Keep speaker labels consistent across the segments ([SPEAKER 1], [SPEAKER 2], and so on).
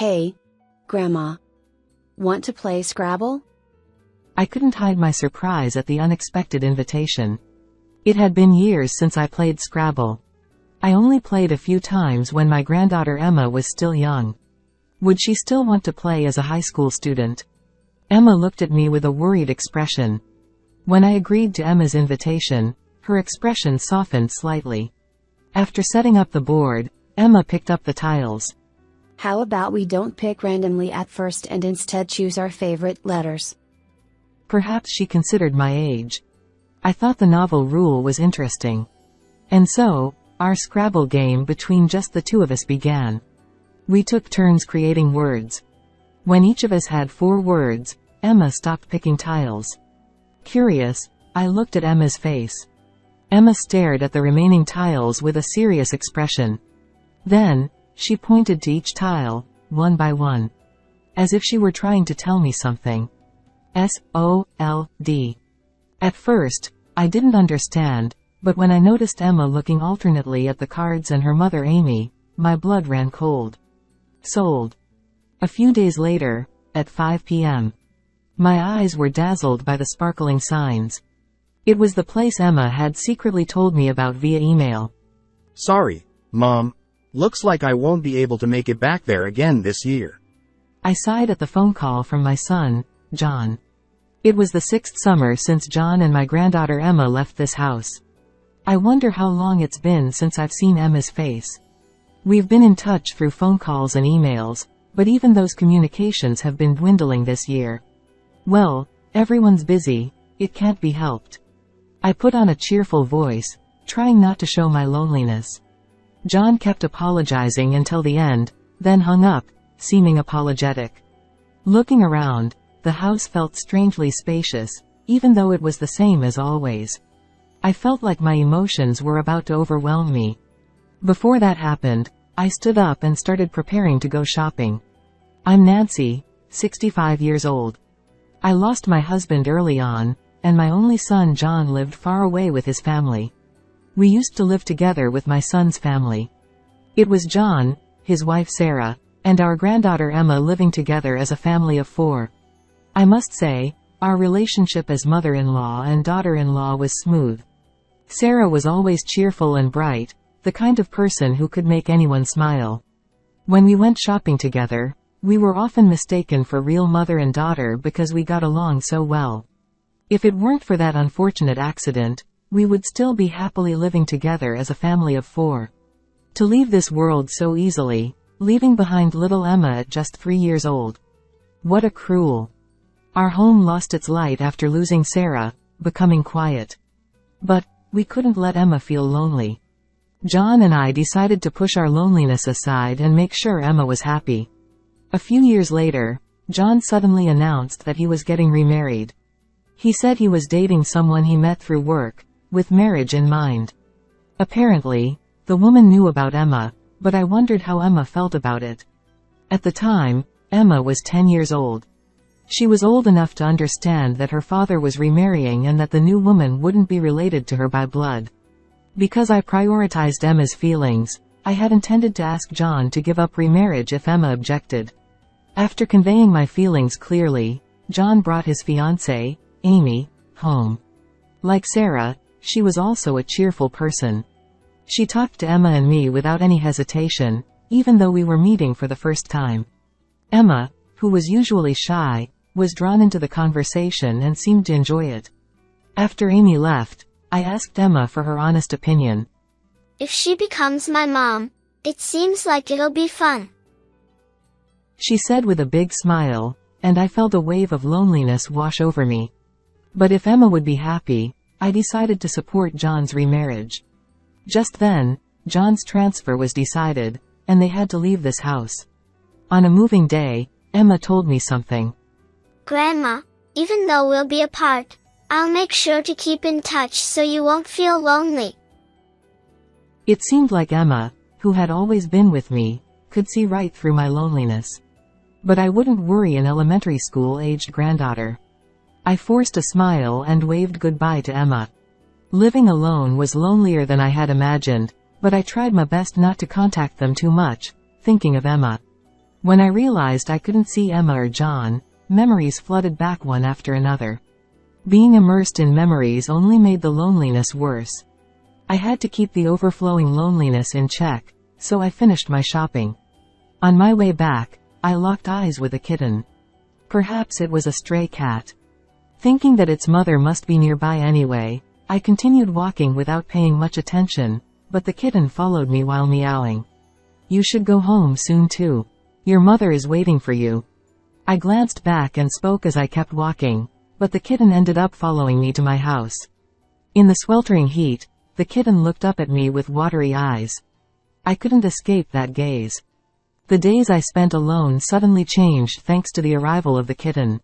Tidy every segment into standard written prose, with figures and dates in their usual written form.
[SPEAKER 1] Hey, Grandma. Want to play Scrabble?
[SPEAKER 2] I couldn't hide my surprise at the unexpected invitation. It had been years since I played Scrabble. I only played a few times when my granddaughter Emma was still young. Would she still want to play as a high school student? Emma looked at me with a worried expression. When I agreed to Emma's invitation, her expression softened slightly. After setting up the board, Emma picked up the tiles.
[SPEAKER 1] How about we don't pick randomly at first and instead choose our favorite letters?
[SPEAKER 2] Perhaps she considered my age. I thought the novel rule was interesting. And so, our Scrabble game between just the two of us began. We took turns creating words. When each of us had 4 words, Emma stopped picking tiles. Curious, I looked at Emma's face. Emma stared at the remaining tiles with a serious expression. Then, she pointed to each tile, one by one. As if she were trying to tell me something. S-O-L-D. At first, I didn't understand, but when I noticed Emma looking alternately at the cards and her mother Amy, my blood ran cold. Sold. A few days later, at 5 p.m. My eyes were dazzled by the sparkling signs. It was the place Emma had secretly told me about via email.
[SPEAKER 3] Sorry, Mom. Looks like I won't be able to make it back there again this year.
[SPEAKER 2] I sighed at the phone call from my son, John. It was the 6th summer since John and my granddaughter Emma left this house. I wonder how long it's been since I've seen Emma's face. We've been in touch through phone calls and emails, but even those communications have been dwindling this year. Well, everyone's busy, it can't be helped. I put on a cheerful voice, trying not to show my loneliness. John kept apologizing until the end, then hung up, seeming apologetic. Looking around, the house felt strangely spacious, even though it was the same as always. I felt like my emotions were about to overwhelm me. Before that happened, I stood up and started preparing to go shopping. I'm Nancy, 65 years old. I lost my husband early on, and my only son John lived far away with his family. We used to live together with my son's family. It was John, his wife Sarah, and our granddaughter Emma living together as a family of 4. I must say, our relationship as mother-in-law and daughter-in-law was smooth. Sarah was always cheerful and bright, the kind of person who could make anyone smile. When we went shopping together, we were often mistaken for real mother and daughter because we got along so well. If it weren't for that unfortunate accident, we would still be happily living together as a family of 4. To leave this world so easily, leaving behind little Emma at just 3 years old. What a cruel. Our home lost its light after losing Sarah, becoming quiet. But, we couldn't let Emma feel lonely. John and I decided to push our loneliness aside and make sure Emma was happy. A few years later, John suddenly announced that he was getting remarried. He said he was dating someone he met through work, with marriage in mind. Apparently, the woman knew about Emma, but I wondered how Emma felt about it. At the time, Emma was 10 years old. She was old enough to understand that her father was remarrying and that the new woman wouldn't be related to her by blood. Because I prioritized Emma's feelings, I had intended to ask John to give up remarriage if Emma objected. After conveying my feelings clearly, John brought his fiancée, Amy, home. Like Sarah, she was also a cheerful person. She talked to Emma and me without any hesitation, even though we were meeting for the first time. Emma, who was usually shy, was drawn into the conversation and seemed to enjoy it. After Amy left, I asked Emma for her honest opinion.
[SPEAKER 4] If she becomes my mom, it seems like it'll be fun.
[SPEAKER 2] She said with a big smile, and I felt a wave of loneliness wash over me. But if Emma would be happy, I decided to support John's remarriage. Just then, John's transfer was decided, and they had to leave this house. On a moving day, Emma told me something.
[SPEAKER 4] Grandma, even though we'll be apart, I'll make sure to keep in touch so you won't feel lonely.
[SPEAKER 2] It seemed like Emma, who had always been with me, could see right through my loneliness. But I wouldn't worry an elementary school-aged granddaughter. I forced a smile and waved goodbye to Emma. Living alone was lonelier than I had imagined, but I tried my best not to contact them too much, thinking of Emma. When I realized I couldn't see Emma or John, memories flooded back one after another. Being immersed in memories only made the loneliness worse. I had to keep the overflowing loneliness in check, so I finished my shopping. On my way back, I locked eyes with a kitten. Perhaps it was a stray cat. Thinking that its mother must be nearby anyway, I continued walking without paying much attention, but the kitten followed me while meowing. "You should go home soon too. Your mother is waiting for you." I glanced back and spoke as I kept walking, but the kitten ended up following me to my house. In the sweltering heat, the kitten looked up at me with watery eyes. I couldn't escape that gaze. The days I spent alone suddenly changed thanks to the arrival of the kitten.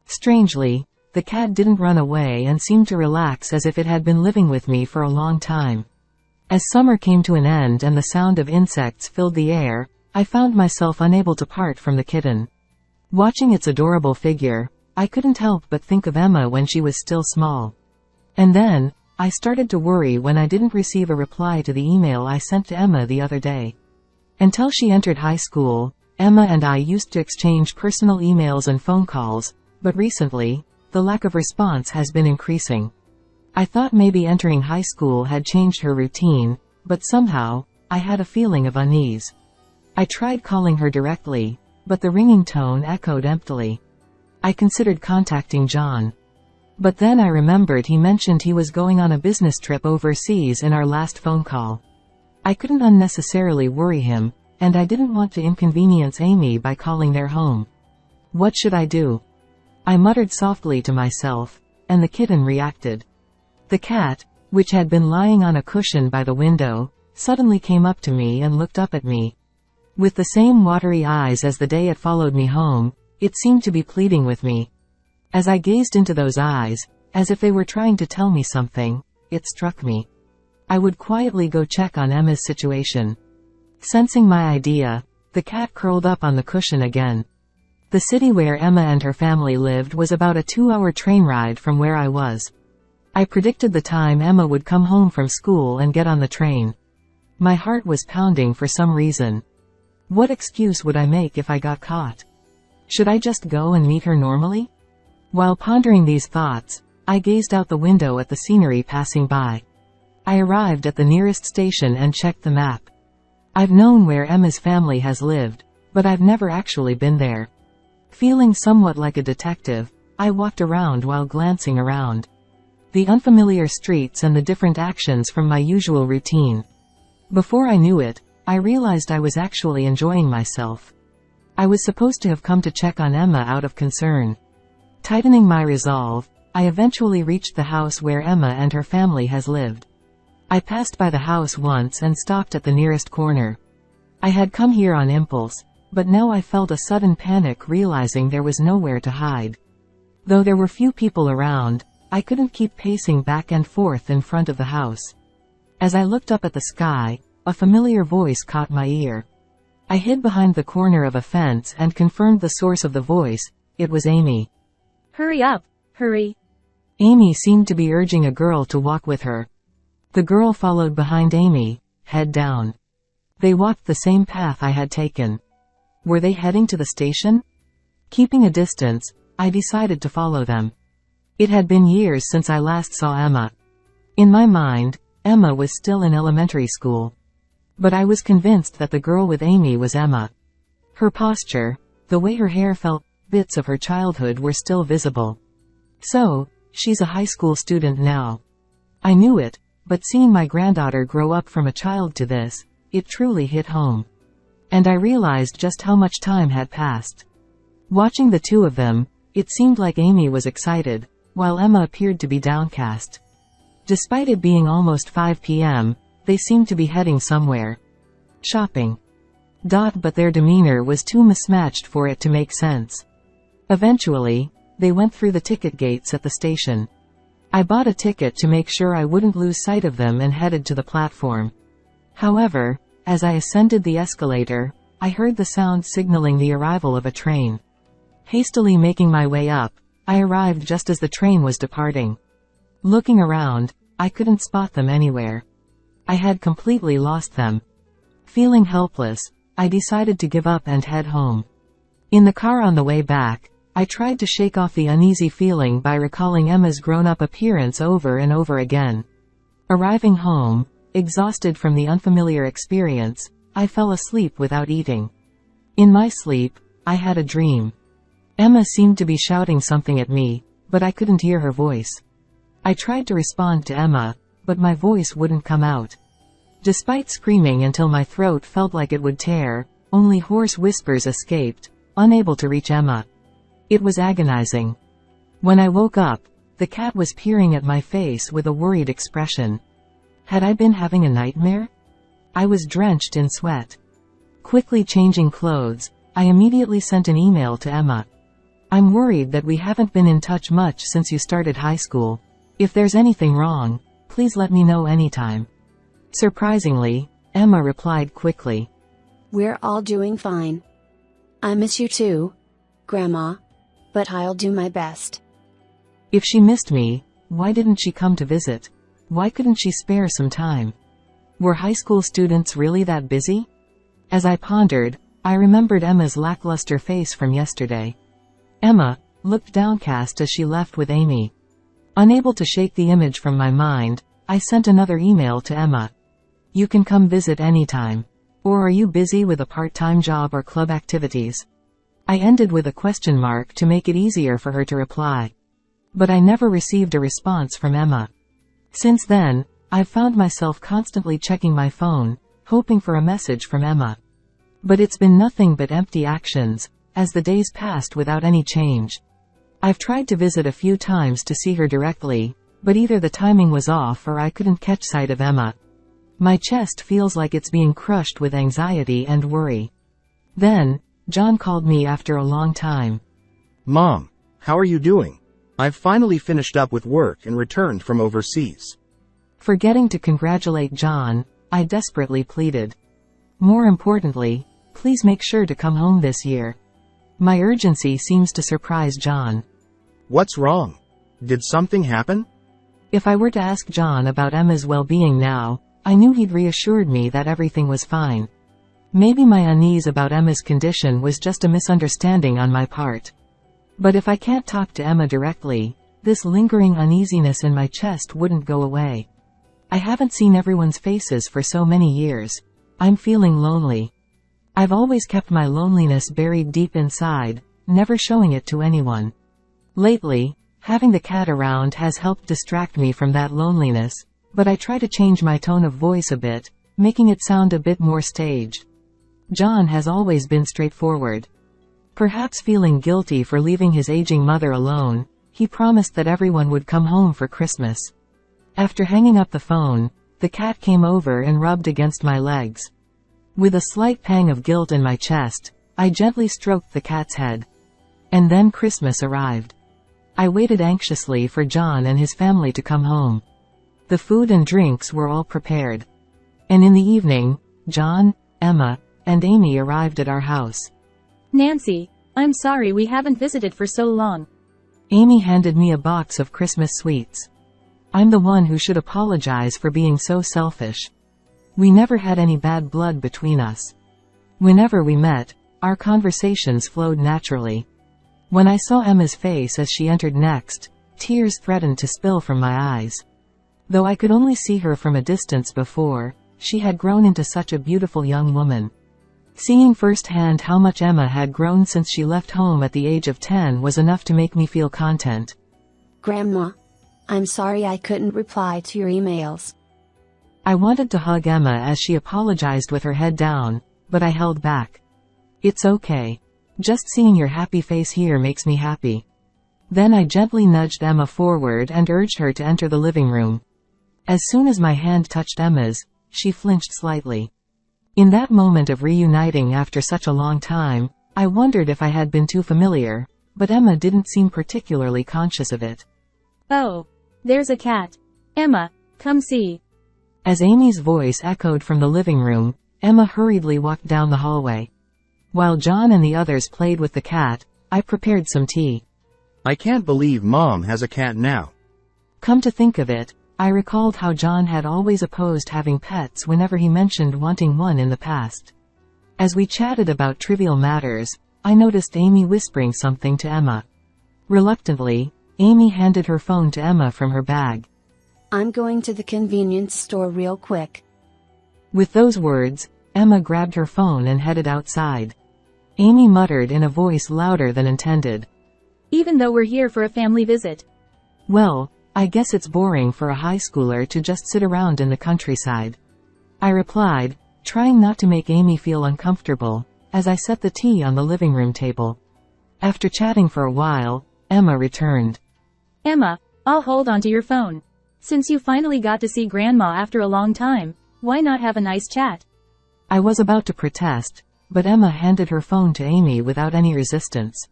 [SPEAKER 2] Strangely, the cat didn't run away and seemed to relax as if it had been living with me for a long time. As summer came to an end and the sound of insects filled the air, I found myself unable to part from the kitten. Watching its adorable figure, I couldn't help but think of Emma when she was still small. And then, I started to worry when I didn't receive a reply to the email I sent to Emma the other day. Until she entered high school, Emma and I used to exchange personal emails and phone calls, but recently, the lack of response has been increasing. I thought maybe entering high school had changed her routine, but somehow, I had a feeling of unease. I tried calling her directly, but the ringing tone echoed emptily. I considered contacting John. But then I remembered he mentioned he was going on a business trip overseas in our last phone call. I couldn't unnecessarily worry him, and I didn't want to inconvenience Amy by calling their home. What should I do? I muttered softly to myself, and the kitten reacted. The cat, which had been lying on a cushion by the window, suddenly came up to me and looked up at me. With the same watery eyes as the day it followed me home, it seemed to be pleading with me. As I gazed into those eyes, as if they were trying to tell me something, it struck me. I would quietly go check on Emma's situation. Sensing my idea, the cat curled up on the cushion again. The city where Emma and her family lived was about a 2-hour train ride from where I was. I predicted the time Emma would come home from school and get on the train. My heart was pounding for some reason. What excuse would I make if I got caught? Should I just go and meet her normally? While pondering these thoughts, I gazed out the window at the scenery passing by. I arrived at the nearest station and checked the map. I've known where Emma's family has lived, but I've never actually been there. Feeling somewhat like a detective, I walked around while glancing around. The unfamiliar streets and the different actions from my usual routine. Before I knew it, I realized I was actually enjoying myself. I was supposed to have come to check on Emma out of concern. Tightening my resolve, I eventually reached the house where Emma and her family has lived. I passed by the house once and stopped at the nearest corner. I had come here on impulse, but now I felt a sudden panic realizing there was nowhere to hide. Though there were few people around, I couldn't keep pacing back and forth in front of the house. As I looked up at the sky, a familiar voice caught my ear. I hid behind the corner of a fence and confirmed the source of the voice. It was Amy.
[SPEAKER 5] Hurry up, hurry.
[SPEAKER 2] Amy seemed to be urging a girl to walk with her. The girl followed behind Amy, head down. They walked the same path I had taken. Were they heading to the station? Keeping a distance, I decided to follow them. It had been years since I last saw Emma. In my mind, Emma was still in elementary school. But I was convinced that the girl with Amy was Emma. Her posture, the way her hair felt, bits of her childhood were still visible. So, she's a high school student now. I knew it, but seeing my granddaughter grow up from a child to this, it truly hit home. And I realized just how much time had passed. Watching the two of them, it seemed like Amy was excited, while Emma appeared to be downcast. Despite it being almost 5 p.m., they seemed to be heading somewhere. Shopping. But their demeanor was too mismatched for it to make sense. Eventually, they went through the ticket gates at the station. I bought a ticket to make sure I wouldn't lose sight of them and headed to the platform. However, as I ascended the escalator, I heard the sound signaling the arrival of a train. Hastily making my way up, I arrived just as the train was departing. Looking around, I couldn't spot them anywhere. I had completely lost them. Feeling helpless, I decided to give up and head home. In the car on the way back, I tried to shake off the uneasy feeling by recalling Emma's grown-up appearance over and over again. Arriving home, exhausted from the unfamiliar experience, I fell asleep without eating. In my sleep, I had a dream. Emma seemed to be shouting something at me, but I couldn't hear her voice. I tried to respond to Emma, but my voice wouldn't come out. Despite screaming until my throat felt like it would tear, only hoarse whispers escaped, unable to reach Emma. It was agonizing. When I woke up, the cat was peering at my face with a worried expression. Had I been having a nightmare? I was drenched in sweat. Quickly changing clothes, I immediately sent an email to Emma. I'm worried that we haven't been in touch much since you started high school. If there's anything wrong, please let me know anytime. Surprisingly, Emma replied quickly.
[SPEAKER 1] We're all doing fine. I miss you too, Grandma. But I'll do my best.
[SPEAKER 2] If she missed me, why didn't she come to visit? Why couldn't she spare some time? Were high school students really that busy? As I pondered, I remembered Emma's lackluster face from yesterday. Emma looked downcast as she left with Amy. Unable to shake the image from my mind, I sent another email to Emma. You can come visit anytime. Or are you busy with a part-time job or club activities? I ended with a question mark to make it easier for her to reply. But I never received a response from Emma. Since then, I've found myself constantly checking my phone, hoping for a message from Emma. But it's been nothing but empty actions, as the days passed without any change. I've tried to visit a few times to see her directly, but either the timing was off or I couldn't catch sight of Emma. My chest feels like it's being crushed with anxiety and worry. Then, John called me after a long time.
[SPEAKER 3] Mom, how are you doing? I've finally finished up with work and returned from overseas.
[SPEAKER 2] Forgetting to congratulate John, I desperately pleaded. More importantly, please make sure to come home this year. My urgency seems to surprise John.
[SPEAKER 3] What's wrong? Did something happen?
[SPEAKER 2] If I were to ask John about Emma's well-being now, I knew he'd reassured me that everything was fine. Maybe my unease about Emma's condition was just a misunderstanding on my part. But if I can't talk to Emma directly, this lingering uneasiness in my chest wouldn't go away. I haven't seen everyone's faces for so many years. I'm feeling lonely. I've always kept my loneliness buried deep inside, never showing it to anyone. Lately, having the cat around has helped distract me from that loneliness, but I try to change my tone of voice a bit, making it sound a bit more staged. John has always been straightforward. Perhaps feeling guilty for leaving his aging mother alone, he promised that everyone would come home for Christmas. After hanging up the phone, the cat came over and rubbed against my legs. With a slight pang of guilt in my chest, I gently stroked the cat's head. And then Christmas arrived. I waited anxiously for John and his family to come home. The food and drinks were all prepared. And in the evening, John, Emma, and Amy arrived at our house.
[SPEAKER 5] Nancy, I'm sorry we haven't visited for so long.
[SPEAKER 2] Amy handed me a box of Christmas sweets. I'm the one who should apologize for being so selfish. We never had any bad blood between us. Whenever we met, our conversations flowed naturally. When I saw Emma's face as she entered next, tears threatened to spill from my eyes. Though I could only see her from a distance before, she had grown into such a beautiful young woman. Seeing firsthand how much Emma had grown since she left home at the age of 10 was enough to make me feel content.
[SPEAKER 1] Grandma, I'm sorry I couldn't reply to your emails.
[SPEAKER 2] I wanted to hug Emma as she apologized with her head down, but I held back. It's okay. Just seeing your happy face here makes me happy. Then I gently nudged Emma forward and urged her to enter the living room. As soon as my hand touched Emma's, she flinched slightly. In that moment of reuniting after such a long time, I wondered if I had been too familiar, but Emma didn't seem particularly conscious of it.
[SPEAKER 5] Oh, there's a cat. Emma, come see.
[SPEAKER 2] As Amy's voice echoed from the living room, Emma hurriedly walked down the hallway. While John and the others played with the cat, I prepared some tea.
[SPEAKER 3] I can't believe Mom has a cat now.
[SPEAKER 2] Come to think of it, I recalled how John had always opposed having pets whenever he mentioned wanting one in the past. As we chatted about trivial matters, I noticed Amy whispering something to Emma. Reluctantly, Amy handed her phone to Emma from her bag.
[SPEAKER 1] I'm going to the convenience store real quick.
[SPEAKER 2] With those words, Emma grabbed her phone and headed outside. Amy muttered in a voice louder than intended.
[SPEAKER 5] Even though we're here for a family visit.
[SPEAKER 2] Well, I guess it's boring for a high schooler to just sit around in the countryside. I replied, trying not to make Amy feel uncomfortable, as I set the tea on the living room table. After chatting for a while, Emma returned.
[SPEAKER 5] Emma, I'll hold on to your phone. Since you finally got to see Grandma after a long time, why not have a nice chat?
[SPEAKER 2] I was about to protest, but Emma handed her phone to Amy without any resistance.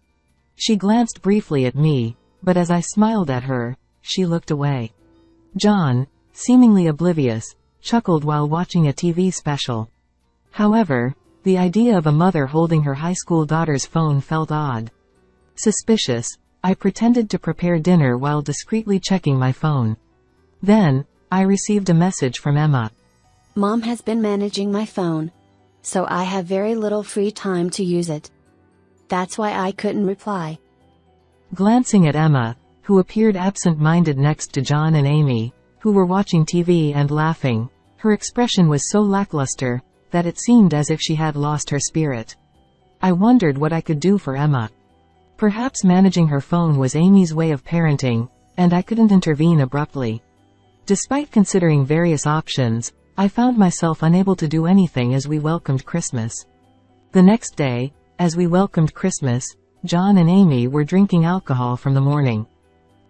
[SPEAKER 2] She glanced briefly at me, but as I smiled at her, she looked away. John, seemingly oblivious, chuckled while watching a TV special. However, the idea of a mother holding her high school daughter's phone felt odd. Suspicious, I pretended to prepare dinner while discreetly checking my phone. Then, I received a message from Emma.
[SPEAKER 1] Mom has been managing my phone, so I have very little free time to use it. That's why I couldn't reply.
[SPEAKER 2] Glancing at Emma, who appeared absent-minded next to John and Amy, who were watching TV and laughing, her expression was so lackluster that it seemed as if she had lost her spirit. I wondered what I could do for Emma. Perhaps managing her phone was Amy's way of parenting, and I couldn't intervene abruptly. Despite considering various options, I found myself unable to do anything as we welcomed Christmas. The next day, as we welcomed Christmas, John and Amy were drinking alcohol from the morning.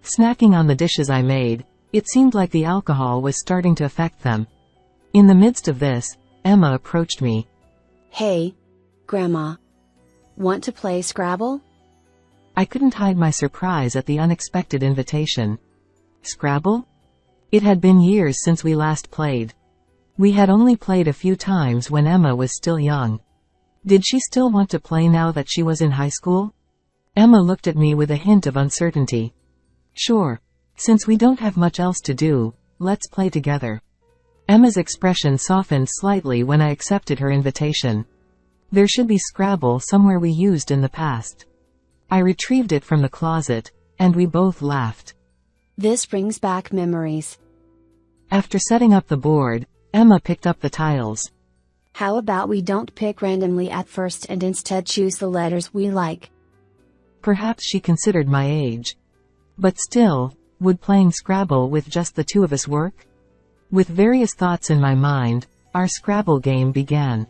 [SPEAKER 2] Snacking on the dishes I made, it seemed like the alcohol was starting to affect them. In the midst of this, Emma approached me.
[SPEAKER 1] Hey, Grandma. Want to play Scrabble?
[SPEAKER 2] I couldn't hide my surprise at the unexpected invitation. Scrabble? It had been years since we last played. We had only played a few times when Emma was still young. Did she still want to play now that she was in high school? Emma looked at me with a hint of uncertainty. Sure. Since we don't have much else to do, let's play together. Emma's expression softened slightly when I accepted her invitation. There should be Scrabble somewhere we used in the past. I retrieved it from the closet, and we both laughed.
[SPEAKER 1] This brings back memories.
[SPEAKER 2] After setting up the board, Emma picked up the tiles.
[SPEAKER 1] How about we don't pick randomly at first and instead choose the letters we like?
[SPEAKER 2] Perhaps she considered my age. But still, would playing Scrabble with just the two of us work? With various thoughts in my mind, our Scrabble game began.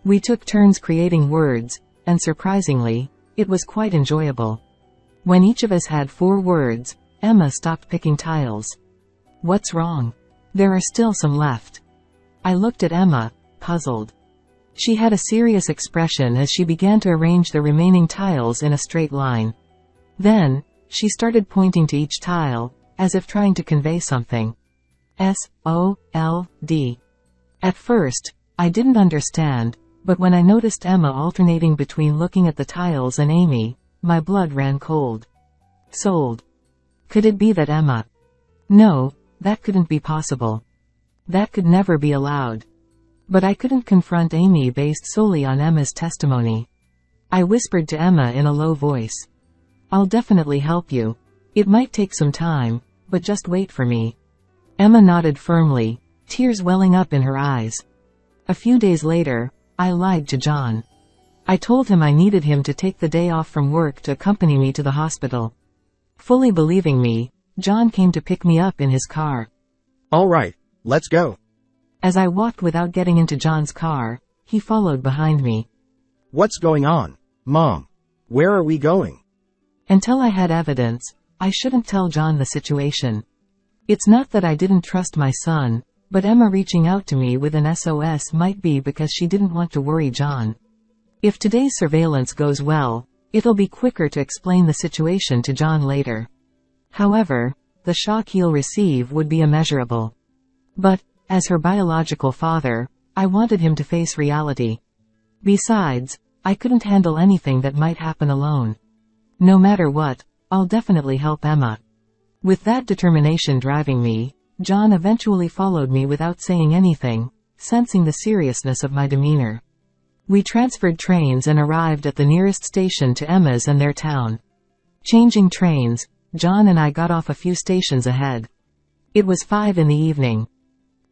[SPEAKER 2] We took turns creating words, and surprisingly, it was quite enjoyable. When each of us had 4 words, Emma stopped picking tiles. What's wrong? There are still some left. I looked at Emma, puzzled. She had a serious expression as she began to arrange the remaining tiles in a straight line. Then, she started pointing to each tile, as if trying to convey something. S-O-L-D. At first, I didn't understand, but when I noticed Emma alternating between looking at the tiles and Amy, my blood ran cold. Sold. Could it be that Emma? No, that couldn't be possible. That could never be allowed. But I couldn't confront Amy based solely on Emma's testimony. I whispered to Emma in a low voice. I'll definitely help you. It might take some time, but just wait for me. Emma nodded firmly, tears welling up in her eyes. A few days later, I lied to John. I told him I needed him to take the day off from work to accompany me to the hospital. Fully believing me, John came to pick me up in his car.
[SPEAKER 3] All right, let's go.
[SPEAKER 2] As I walked without getting into John's car, he followed behind me.
[SPEAKER 3] What's going on, Mom? Where are we going?
[SPEAKER 2] Until I had evidence, I shouldn't tell John the situation. It's not that I didn't trust my son, but Emma reaching out to me with an SOS might be because she didn't want to worry John. If today's surveillance goes well, it'll be quicker to explain the situation to John later. However, the shock he'll receive would be immeasurable. But, as her biological father, I wanted him to face reality. Besides, I couldn't handle anything that might happen alone. No matter what, I'll definitely help Emma. With that determination driving me, John eventually followed me without saying anything, sensing the seriousness of my demeanor. We transferred trains and arrived at the nearest station to Emma's and their town. Changing trains, John and I got off a few stations ahead. It was 5 in the evening.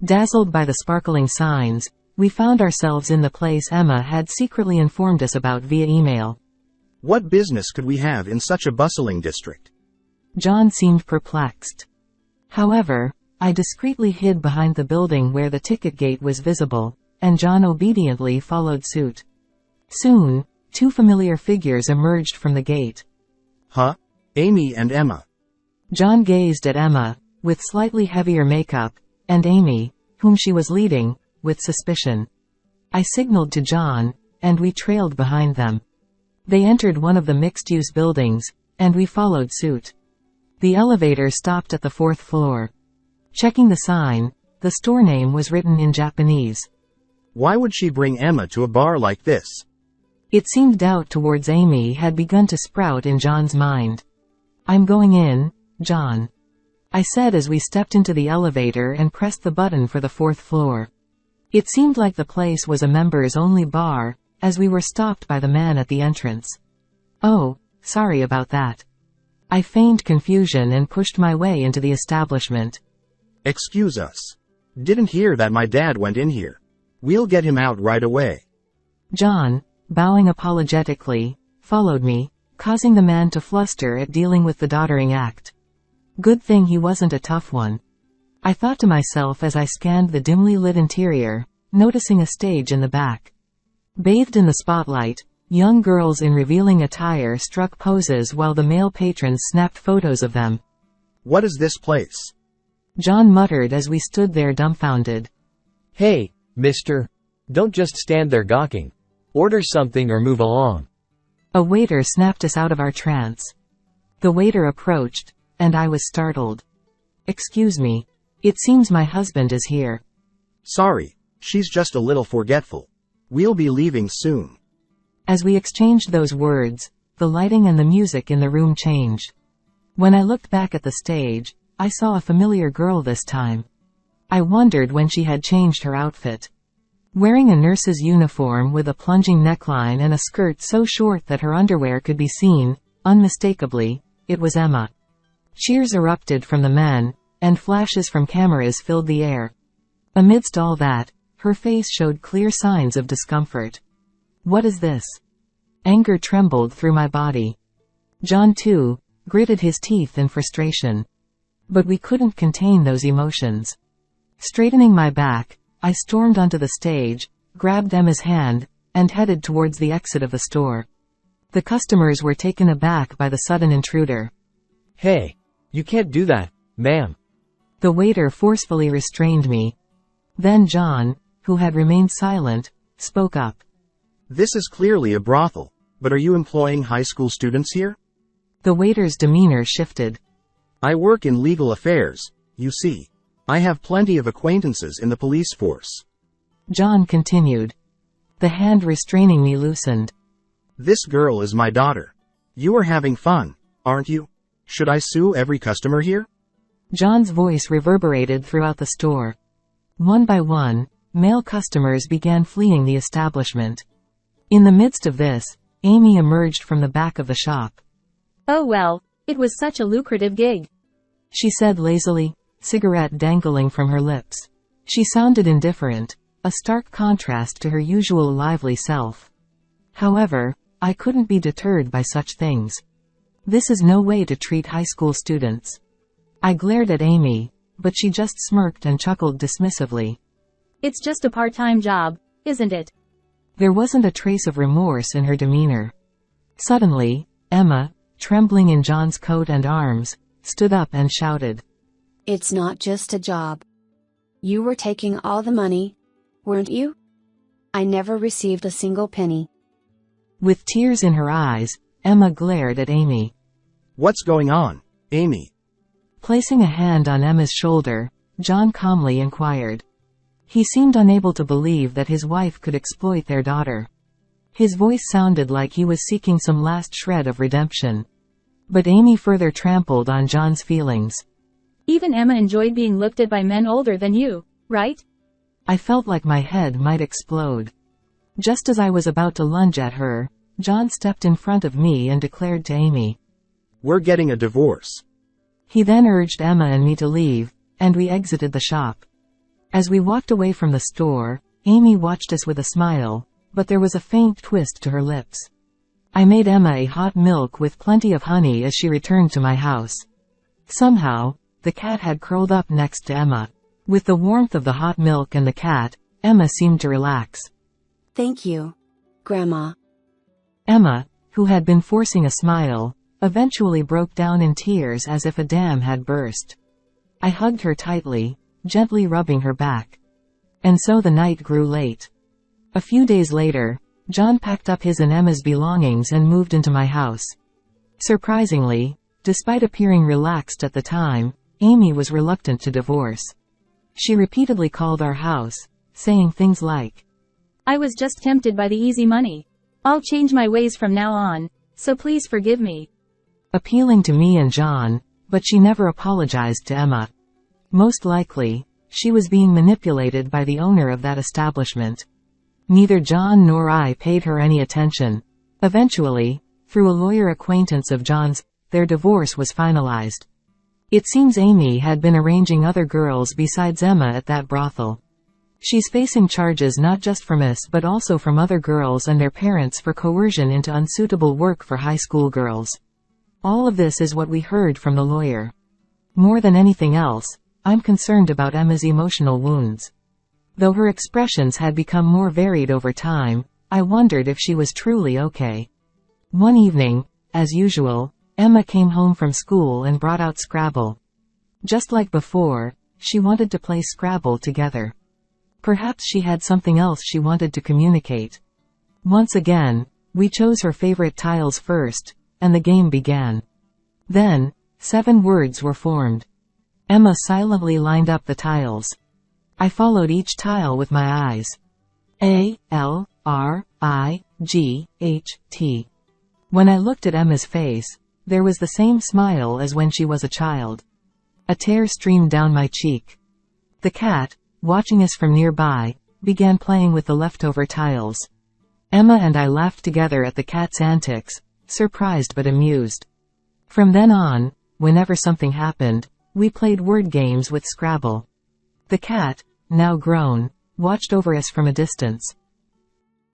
[SPEAKER 2] Dazzled by the sparkling signs, we found ourselves in the place Emma had secretly informed us about via email.
[SPEAKER 3] What business could we have in such a bustling district?
[SPEAKER 2] John seemed perplexed. However, I discreetly hid behind the building where the ticket gate was visible, and John obediently followed suit. Soon, 2 familiar figures emerged from the gate.
[SPEAKER 3] Huh? Amy and Emma.
[SPEAKER 2] John gazed at Emma, with slightly heavier makeup, and Amy, whom she was leading, with suspicion. I signaled to John, and we trailed behind them. They entered one of the mixed-use buildings, and we followed suit. The elevator stopped at the 4th floor. Checking the sign, the store name was written in Japanese.
[SPEAKER 3] Why would she bring Emma to a bar like this?
[SPEAKER 2] It seemed doubt towards Amy had begun to sprout in John's mind. I'm going in, John, I said as we stepped into the elevator and pressed the button for the 4th floor. It seemed like the place was a members-only bar, as we were stopped by the man at the entrance. Oh, sorry about that. I feigned confusion and pushed my way into the establishment.
[SPEAKER 3] Excuse us. Didn't hear that my dad went in here. We'll get him out right away.
[SPEAKER 2] John, bowing apologetically, followed me, causing the man to fluster at dealing with the doddering act. Good thing he wasn't a tough one. I thought to myself as I scanned the dimly lit interior, noticing a stage in the back. Bathed in the spotlight, young girls in revealing attire struck poses while the male patrons snapped photos of them.
[SPEAKER 3] What is this place?
[SPEAKER 2] John muttered as we stood there dumbfounded.
[SPEAKER 6] Hey, mister. Don't just stand there gawking. Order something or move along.
[SPEAKER 2] A waiter snapped us out of our trance. The waiter approached, and I was startled. Excuse me. It seems my husband is here.
[SPEAKER 3] Sorry, she's just a little forgetful. We'll be leaving soon.
[SPEAKER 2] As we exchanged those words, the lighting and the music in the room changed. When I looked back at the stage, I saw a familiar girl this time. I wondered when she had changed her outfit. Wearing a nurse's uniform with a plunging neckline and a skirt so short that her underwear could be seen, unmistakably, it was Emma. Cheers erupted from the men, and flashes from cameras filled the air. Amidst all that, her face showed clear signs of discomfort. What is this? Anger trembled through my body. John, too, gritted his teeth in frustration. But we couldn't contain those emotions. Straightening my back, I stormed onto the stage, grabbed Emma's hand, and headed towards the exit of the store. The customers were taken aback by the sudden intruder.
[SPEAKER 6] Hey, you can't do that, ma'am.
[SPEAKER 2] The waiter forcefully restrained me. Then John, who had remained silent, spoke up.
[SPEAKER 3] This is clearly a brothel, but are you employing high school students here?
[SPEAKER 2] The waiter's demeanor shifted.
[SPEAKER 3] I work in legal affairs, you see. I have plenty of acquaintances in the police force.
[SPEAKER 2] John continued. The hand restraining me loosened.
[SPEAKER 3] This girl is my daughter. You are having fun, aren't you? Should I sue every customer here?
[SPEAKER 2] John's voice reverberated throughout the store. One by one, male customers began fleeing the establishment. In the midst of this, Amy emerged from the back of the shop.
[SPEAKER 5] Oh well, it was such a lucrative gig,
[SPEAKER 2] she said lazily, cigarette dangling from her lips. She sounded indifferent, a stark contrast to her usual lively self. However, I couldn't be deterred by such things. This is no way to treat high school students. I glared at Amy, but she just smirked and chuckled dismissively.
[SPEAKER 5] It's just a part-time job, isn't it?
[SPEAKER 2] There wasn't a trace of remorse in her demeanor. Suddenly, Emma, trembling in John's coat and arms, stood up and shouted.
[SPEAKER 1] It's not just a job. You were taking all the money, weren't you? I never received a single penny.
[SPEAKER 2] With tears in her eyes, Emma glared at Amy.
[SPEAKER 3] What's going on, Amy?
[SPEAKER 2] Placing a hand on Emma's shoulder, John calmly inquired. He seemed unable to believe that his wife could exploit their daughter. His voice sounded like he was seeking some last shred of redemption. But Amy further trampled on John's feelings.
[SPEAKER 5] Even Emma enjoyed being looked at by men older than you, right?
[SPEAKER 2] I felt like my head might explode. Just as I was about to lunge at her, John stepped in front of me and declared to Amy,
[SPEAKER 3] "We're getting a divorce."
[SPEAKER 2] He then urged Emma and me to leave, and we exited the shop. As we walked away from the store, Amy watched us with a smile, but there was a faint twist to her lips. I made Emma a hot milk with plenty of honey as she returned to my house. Somehow, the cat had curled up next to Emma. With the warmth of the hot milk and the cat, Emma seemed to relax.
[SPEAKER 1] Thank you, Grandma.
[SPEAKER 2] Emma, who had been forcing a smile, eventually broke down in tears as if a dam had burst. I hugged her tightly, gently rubbing her back. And so the night grew late. A few days later, John packed up his and Emma's belongings and moved into my house. Surprisingly, despite appearing relaxed at the time, Amy was reluctant to divorce. She repeatedly called our house, saying things like,
[SPEAKER 5] "I was just tempted by the easy money. I'll change my ways from now on, so please forgive me."
[SPEAKER 2] appealing to me and John, but she never apologized to Emma. Most likely, she was being manipulated by the owner of that establishment. Neither John nor I paid her any attention. Eventually, through a lawyer acquaintance of John's, their divorce was finalized. It seems Amy had been arranging other girls besides Emma at that brothel. She's facing charges not just from us but also from other girls and their parents for coercion into unsuitable work for high school girls. All of this is what we heard from the lawyer. More than anything else, I'm concerned about Emma's emotional wounds. Though her expressions had become more varied over time, I wondered if she was truly okay. One evening, as usual, Emma came home from school and brought out Scrabble. Just like before, she wanted to play Scrabble together. Perhaps she had something else she wanted to communicate. Once again, we chose her favorite tiles first, and the game began. Then, 7 words were formed. Emma silently lined up the tiles. I followed each tile with my eyes. A, L, R, I, G, H, T. When I looked at Emma's face, there was the same smile as when she was a child. A tear streamed down my cheek. The cat, watching us from nearby, began playing with the leftover tiles. Emma and I laughed together at the cat's antics, surprised but amused. From then on, whenever something happened, we played word games with Scrabble. The cat, now grown, watched over us from a distance.